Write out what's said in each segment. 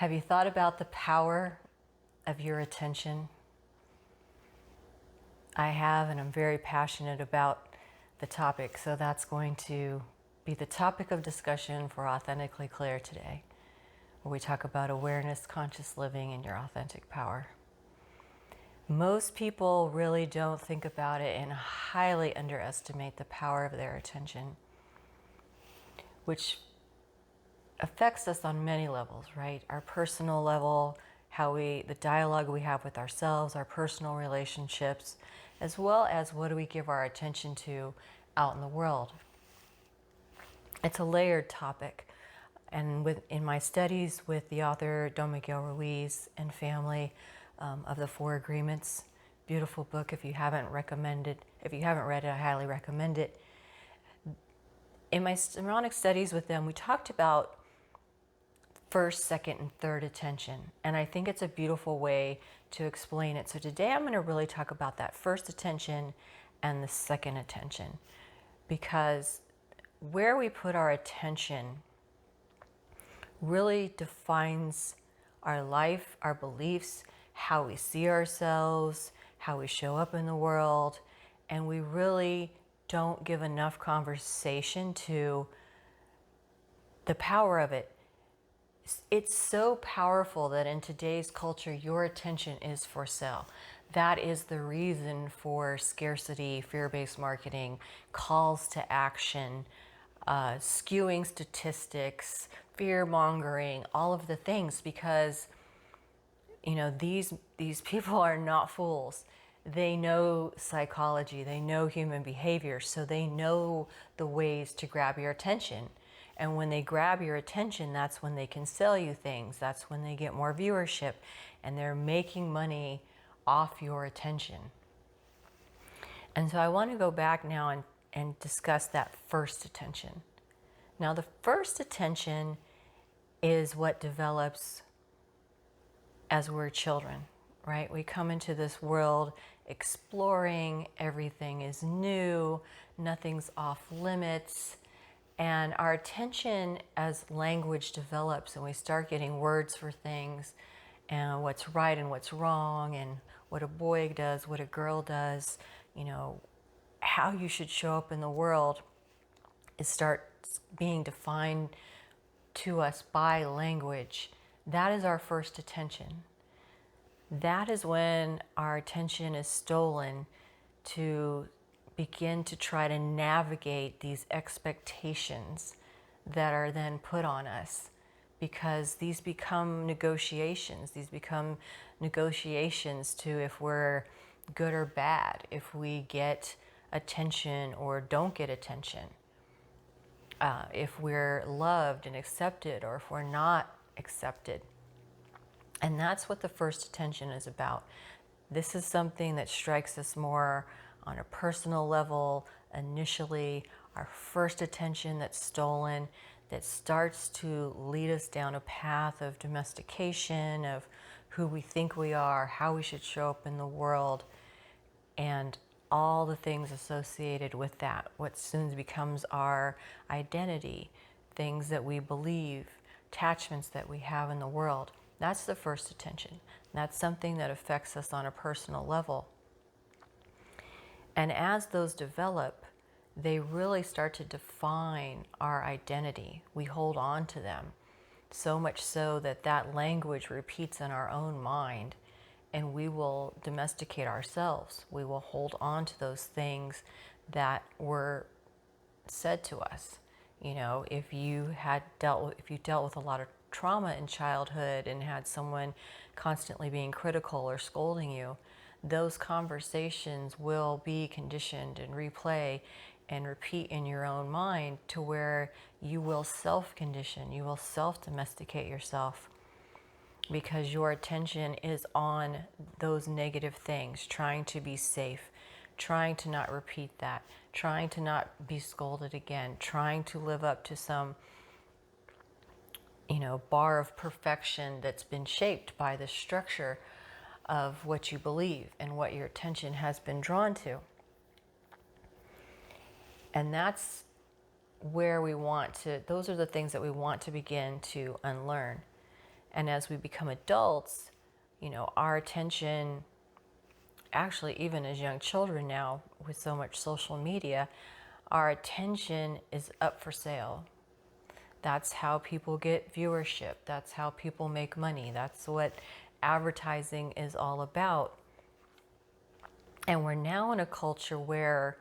Have you thought about the power of your attention? I have, and I'm very passionate about the topic, so that's going to be the topic of discussion for Authentically Clear today, where we talk about awareness, conscious living, and your authentic power. Most people really don't think about it and highly underestimate the power of their attention, which affects us on many levels, right? Our personal level, the dialogue we have with ourselves, our personal relationships, as well as what do we give our attention to out in the world. It's a layered topic. And in my studies with the author Don Miguel Ruiz and family of the Four Agreements, beautiful book. If you haven't read it, I highly recommend it. In my Shamanic studies with them, we talked about first, second, and third attention. And I think it's a beautiful way to explain it. So today I'm going to really talk about that first attention and the second attention. Because where we put our attention really defines our life, our beliefs, how we see ourselves, how we show up in the world. And we really don't give enough conversation to the power of it. It's so powerful that in today's culture, your attention is for sale. That is the reason for scarcity, fear-based marketing, calls to action, skewing statistics, fear-mongering, all of the things, because these people are not fools. They know psychology, they know human behavior, so they know the ways to grab your attention. And when they grab your attention, that's when they can sell you things. That's when they get more viewership, and they're making money off your attention. And so I want to go back now and discuss that first attention. Now, the first attention is what develops as we're children, right? We come into this world exploring, everything is new, nothing's off limits. And our attention as language develops and we start getting words for things and what's right and what's wrong and what a boy does, what a girl does, how you should show up in the world, it starts being defined to us by language. That is our first attention. That is when our attention is stolen to begin to try to navigate these expectations that are then put on us, because these become negotiations. These become negotiations to if we're good or bad, if we get attention or don't get attention, if we're loved and accepted or if we're not accepted. And that's what the first attention is about. This is something that strikes us more on a personal level initially, our first attention that's stolen, that starts to lead us down a path of domestication, of who we think we are, how we should show up in the world, and all the things associated with that, what soon becomes our identity, things that we believe, attachments that we have in the world. That's the first attention. That's something that affects us on a personal level. And as those develop, they really start to define our identity. We hold on to them, so much so that that language repeats in our own mind, and we will domesticate ourselves. We will hold on to those things that were said to us. If you dealt with a lot of trauma in childhood and had someone constantly being critical or scolding you, those conversations will be conditioned and replay and repeat in your own mind to where you will self-condition, you will self-domesticate yourself, because your attention is on those negative things, trying to be safe, trying to not repeat that, trying to not be scolded again, trying to live up to some bar of perfection that's been shaped by the structure of what you believe and what your attention has been drawn to. And that's where those are the things that we want to begin to unlearn. And as we become adults, our attention, actually, even as young children now, with so much social media, our attention is up for sale. That's how people get viewership. That's how people make money. That's what advertising is all about. And we're now in a culture where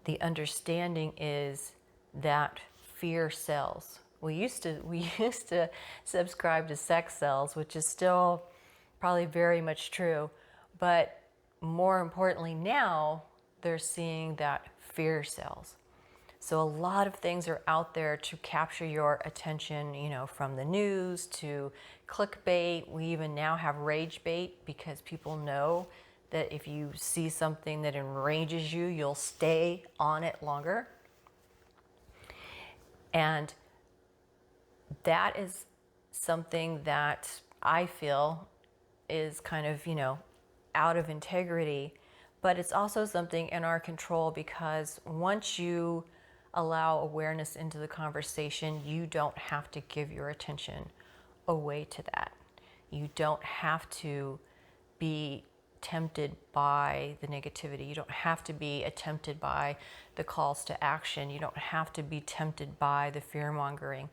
the understanding is that fear sells. We used to subscribe to sex sells, which is still probably very much true, but more importantly now they're seeing that fear sells. So a lot of things are out there to capture your attention, from the news to clickbait. We even now have rage bait, because people know that if you see something that enrages you, you'll stay on it longer. And that is something that I feel is kind of, out of integrity, but it's also something in our control, because once you allow awareness into the conversation, you don't have to give your attention away to that. You don't have to be tempted by the negativity. You don't have to be tempted by the calls to action. You don't have to be tempted by the fear mongering,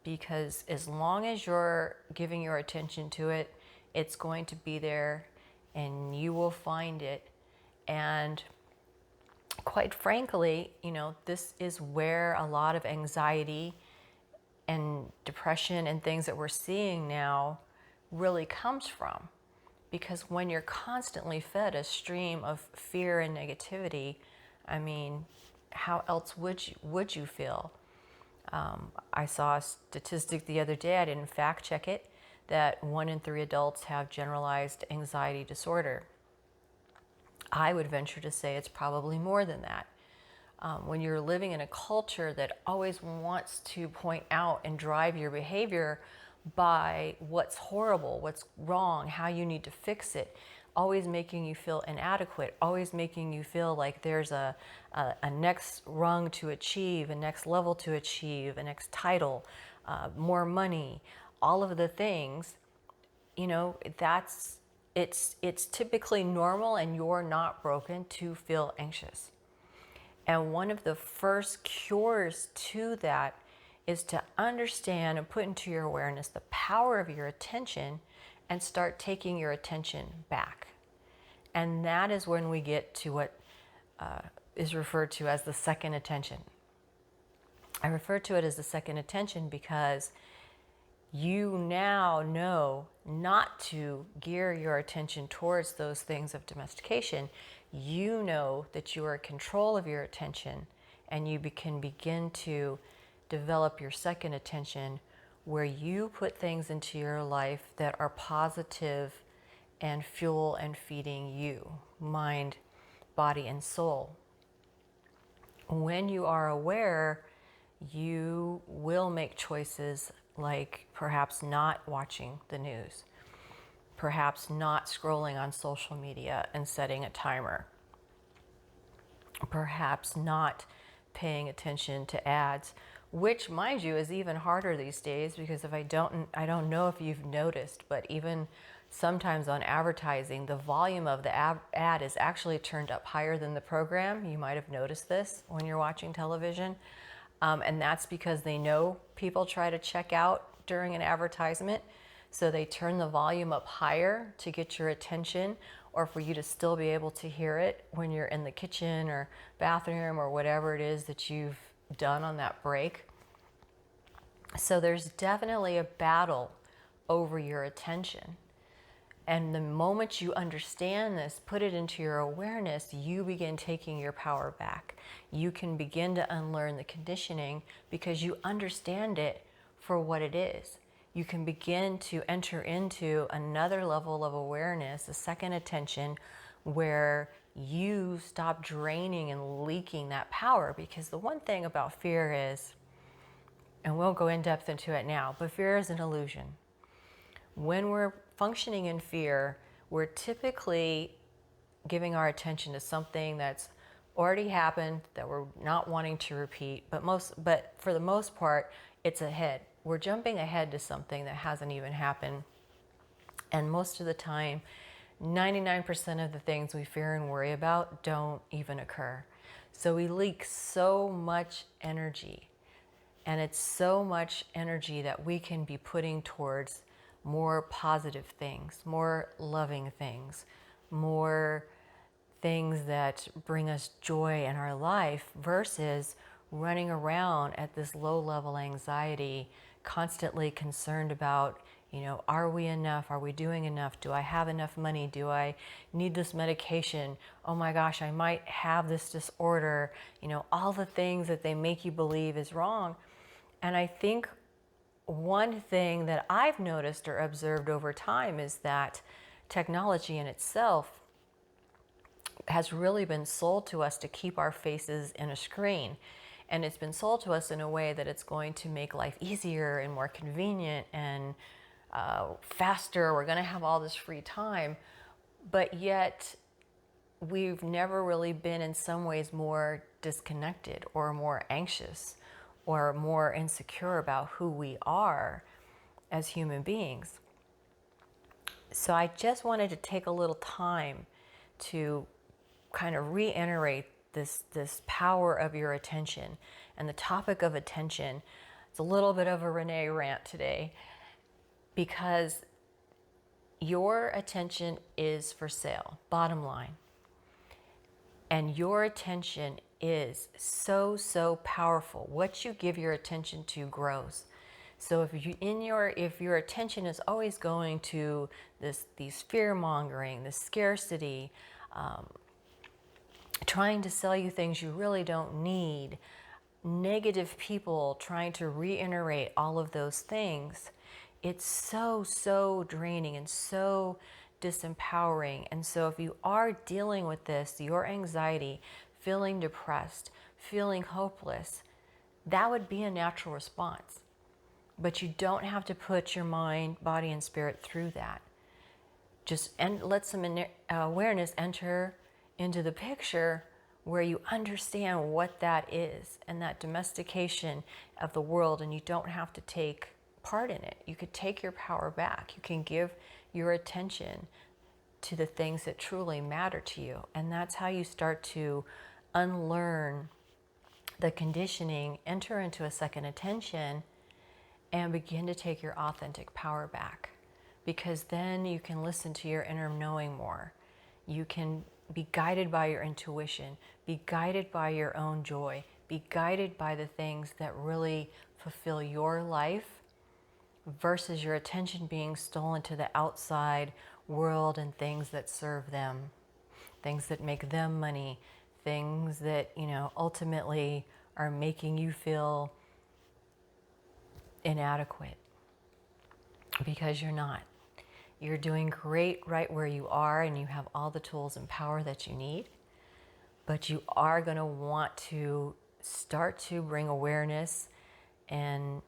because as long as you're giving your attention to it, it's going to be there and you will find it. And quite frankly, this is where a lot of anxiety and depression and things that we're seeing now really comes from. Because when you're constantly fed a stream of fear and negativity, how else would you feel? I saw a statistic the other day, I didn't fact check it, that 1 in 3 adults have generalized anxiety disorder. I would venture to say it's probably more than that. When you're living in a culture that always wants to point out and drive your behavior by what's horrible, what's wrong, how you need to fix it, always making you feel inadequate, always making you feel like there's a next rung to achieve, a next level to achieve, a next title, more money, all of the things, it's typically normal, and you're not broken to feel anxious. And one of the first cures to that is to understand and put into your awareness the power of your attention and start taking your attention back. And that is when we get to what is referred to as the second attention. I refer to it as the second attention because you now know not to gear your attention towards those things of domestication. You know that you are in control of your attention, and you can begin to develop your second attention, where you put things into your life that are positive and fuel and feeding you, mind, body, and soul. When you are aware, you will make choices like perhaps not watching the news, perhaps not scrolling on social media and setting a timer, perhaps not paying attention to ads, which, mind you, is even harder these days, because I don't know if you've noticed, but even sometimes on advertising, the volume of the ad is actually turned up higher than the program. You might have noticed this when you're watching television. And that's because they know people try to check out during an advertisement. So they turn the volume up higher to get your attention, or for you to still be able to hear it when you're in the kitchen or bathroom or whatever it is that you've done on that break. So there's definitely a battle over your attention. And the moment you understand this, put it into your awareness, you begin taking your power back. You can begin to unlearn the conditioning because you understand it for what it is. You can begin to enter into another level of awareness, a second attention, where you stop draining and leaking that power. Because the one thing about fear is, and we'll go in depth into it now, but fear is an illusion. When we're functioning in fear, we're typically giving our attention to something that's already happened that we're not wanting to repeat, but for the most part, it's ahead. we're jumping ahead to something that hasn't even happened. And most of the time, 99% of the things we fear and worry about don't even occur. So we leak so much energy, and it's so much energy that we can be putting towards more positive things, more loving things, more things that bring us joy in our life, versus running around at this low level anxiety, constantly concerned about, are we enough? Are we doing enough? Do I have enough money? Do I need this medication? Oh my gosh, I might have this disorder. All the things that they make you believe is wrong. And I think one thing that I've noticed or observed over time is that technology in itself has really been sold to us to keep our faces in a screen. And it's been sold to us in a way that it's going to make life easier and more convenient and faster. We're going to have all this free time. But yet, we've never really been in some ways more disconnected or more anxious or more insecure about who we are as human beings. So I just wanted to take a little time to kind of reiterate this power of your attention. And the topic of attention, it's a little bit of a Renee rant today, because your attention is for sale, bottom line. And your attention is so powerful. What you give your attention to grows. So if your attention is always going to these fear mongering, this scarcity, trying to sell you things you really don't need, negative people trying to reiterate all of those things, it's so draining and so disempowering. And so if you are dealing with this, your anxiety, feeling depressed, feeling hopeless, that would be a natural response. But you don't have to put your mind, body, and spirit through that. Just let some awareness enter into the picture where you understand what that is and that domestication of the world, and you don't have to take part in it. You could take your power back. You can give your attention to the things that truly matter to you. And that's how you start to unlearn the conditioning, enter into a second attention, and begin to take your authentic power back. Because then you can listen to your inner knowing more. You can be guided by your intuition, be guided by your own joy, be guided by the things that really fulfill your life, versus your attention being stolen to the outside world and things that serve them, things that make them money, things that, ultimately are making you feel inadequate, because you're not. You're doing great right where you are, and you have all the tools and power that you need. But you are going to want to start to bring awareness and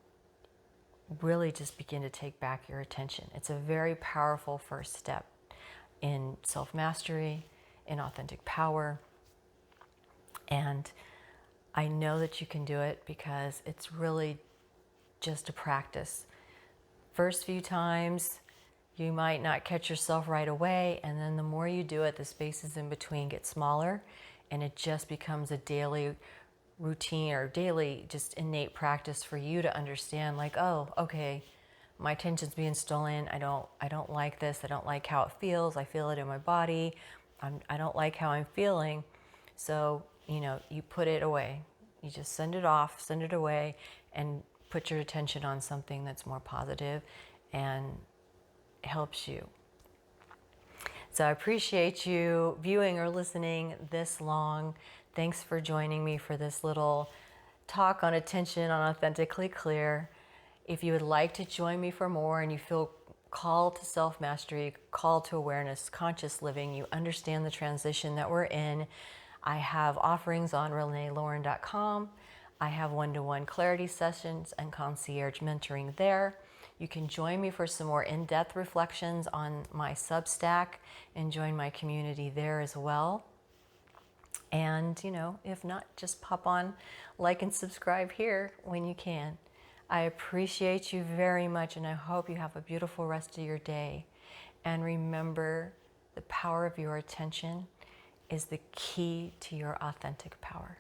really just begin to take back your attention. It's a very powerful first step in self-mastery, in authentic power. And I know that you can do it because it's really just a practice. First few times, you might not catch yourself right away, and then the more you do it, the spaces in between get smaller, and it just becomes a daily routine or daily just innate practice for you to understand, like, oh, okay, my attention's being stolen. I don't like this. I don't like how it feels. I feel it in my body. I don't like how I'm feeling. So, you put it away. You just send it off, send it away, and put your attention on something that's more positive and helps you. So I appreciate you viewing or listening this long. Thanks for joining me for this little talk on attention on Authentically Clear. If you would like to join me for more and you feel called to self-mastery, called to awareness, conscious living, you understand the transition that we're in, I have offerings on reneelauren.com. I have one-to-one clarity sessions and concierge mentoring there. You can join me for some more in-depth reflections on my Substack and join my community there as well. And, if not, just pop on, like and subscribe here when you can. I appreciate you very much, and I hope you have a beautiful rest of your day. And remember, the power of your attention is the key to your authentic power.